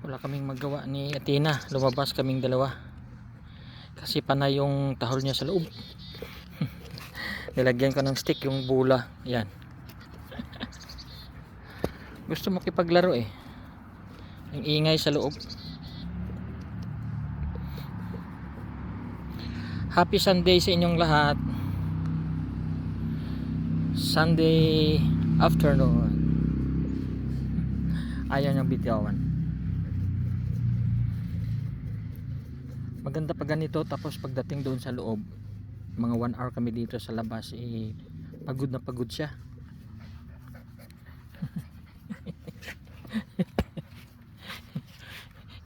Wala kaming magawa ni Athena, lumabas kaming dalawa kasi panay yung tahol niya sa loob. Nilagyan ko ng stick yung bula, yan. Gusto makipaglaro eh, ang ingay sa loob. Happy Sunday sa inyong lahat. Sunday afternoon. Ayaw niyang bitawan. Maganda pa ganito, tapos pagdating doon sa loob, mga 1 hour kami dito sa labas, eh, pagod na pagod siya.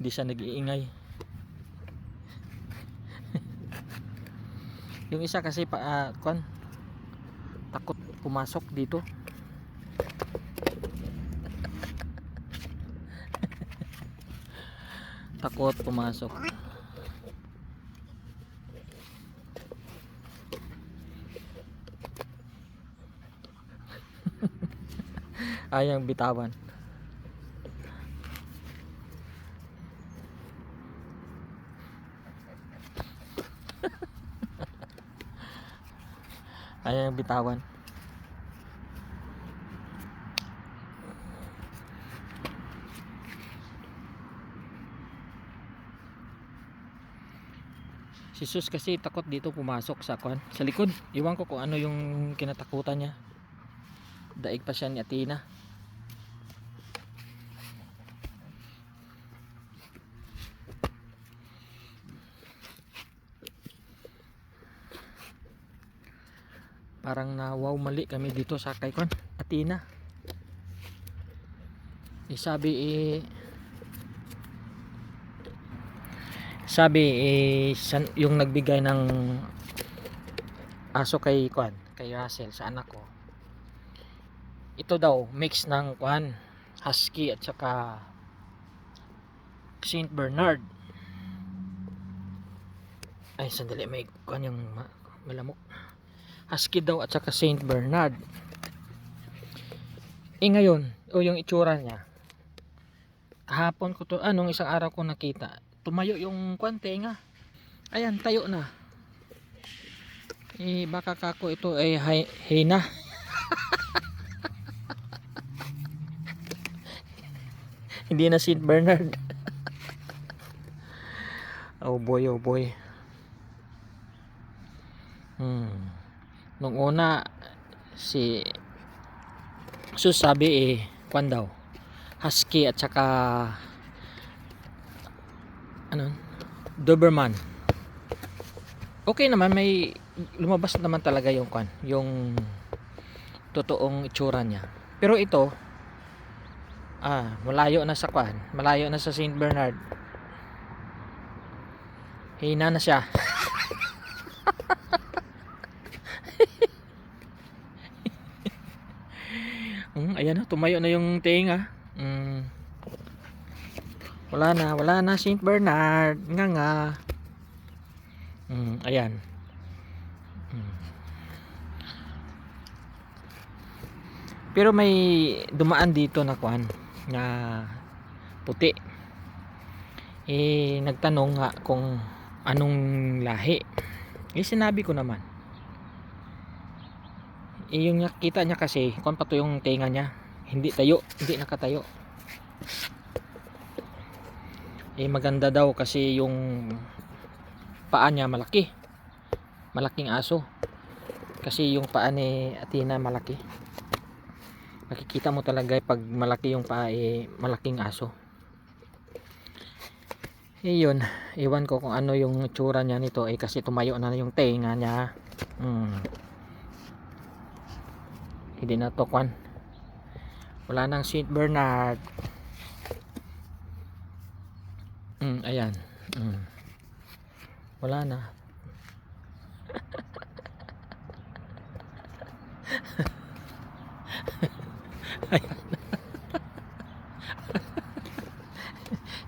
Hindi siya nag-iingay. Yung isa kasi takot pumasok dito. Takot pumasok. Ayang bitawan. Ayang bitawan. Si Sus kasi takot dito pumasok sa likod. Iwan ko kung ano yung kinatakutan niya. Daig pa siya ni Athena. Parang wow mali kami dito sa kay Athena. Sabi yung nagbigay ng aso kay Russell sa anak ko, ito daw mix ng husky at saka Saint Bernard. Ay sandali, may yung malamok. Husky daw at saka Saint Bernard. Ngayon yung itsura niya, kahapon ko to, nung isang araw ko nakita, tumayo yung tenga. Ayan, tayo na. Baka kako ito ay hyena. Hindi na Saint Bernard. Oh boy, oh boy. Nung una si Sus sabi daw husky at saka Doberman. Okay naman, may lumabas naman talaga yung yung totoong itsura niya. Pero ito malayo na sa malayo na sa Saint Bernard. Hina na siya. Ayan na, tumayo na yung tenga. Wala na Saint Bernard. Nga. Ayan. Pero may dumaan dito na na puti. Nagtanong nga kung anong lahi. Sinabi ko naman. Yung nakita niya kasi pa to yung tenga niya, hindi nakatayo. Maganda daw kasi yung paa niya malaking aso. Kasi yung paa ni Athena malaki. Makikita mo talaga pag malaki yung paa, malaking aso. Yun, iwan ko kung ano yung itsura niya nito, kasi tumayo na yung tenga niya. Hindi na to wala nang Saint Bernard. Ayan. Wala na.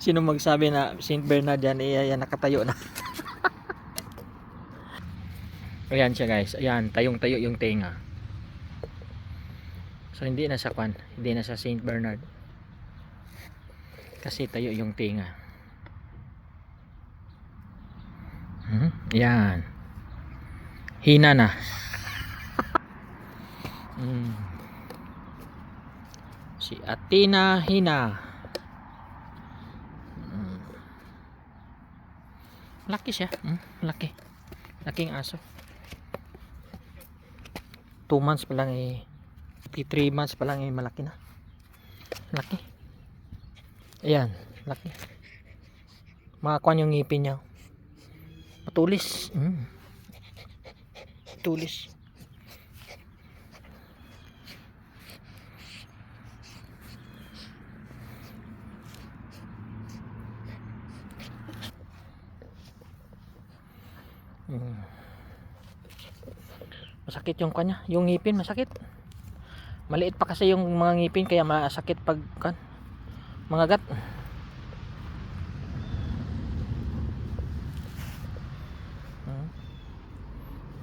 Sino magsabi na Saint Bernard yan? Ayan, nakatayo na. Ayan siya guys. Ayan, tayong-tayo yung tenga. So hindi na sa hindi na sa Saint Bernard. Kasi tayo yung tinga. Yan. Hina na. Si Athena hina. Laki siya. Laki. Laking aso. 2 months pa lang 3 months pa lang malaki na. Laki. Ayan, laki. Makakuan yung ngipin niya. Matulis. Tulis. Masakit yung kanya, yung ngipin masakit. Maliit pa kasi yung mga ngipin kaya masakit pag mga gat.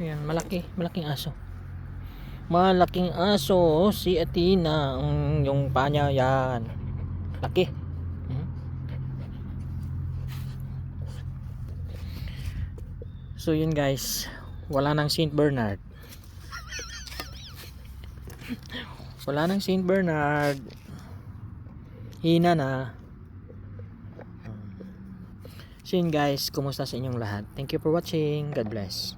Ayan, malaking aso. Malaking aso si Athena. Yung paa niya yan. Laki. So yun guys, wala nang Saint Bernard. Wala nang Saint Bernard. Hina na. So yun guys, kumusta sa inyong lahat? Thank you for watching. God bless.